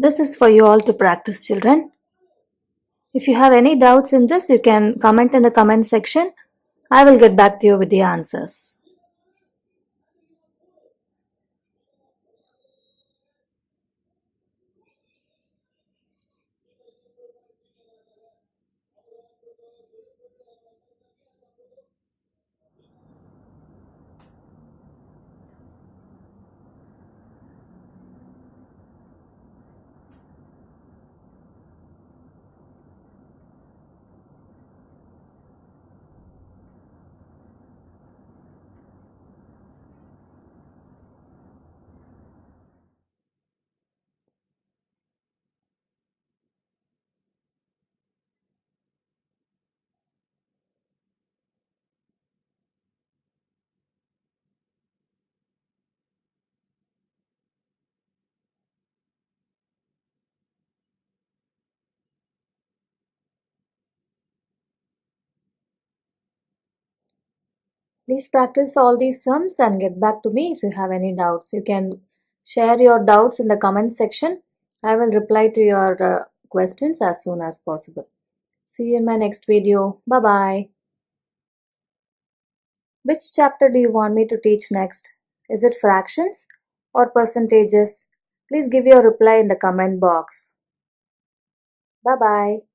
This is for you all to practice, children. If you have any doubts in this, you can comment in the comment section. I will get back to you with the answers. Please practice all these sums and get back to me if you have any doubts. You can share your doubts in the comment section. I will reply to your questions as soon as possible. See you in my next video. Bye bye. Which chapter do you want me to teach next? Is it fractions or percentages? Please give your reply in the comment box. Bye bye.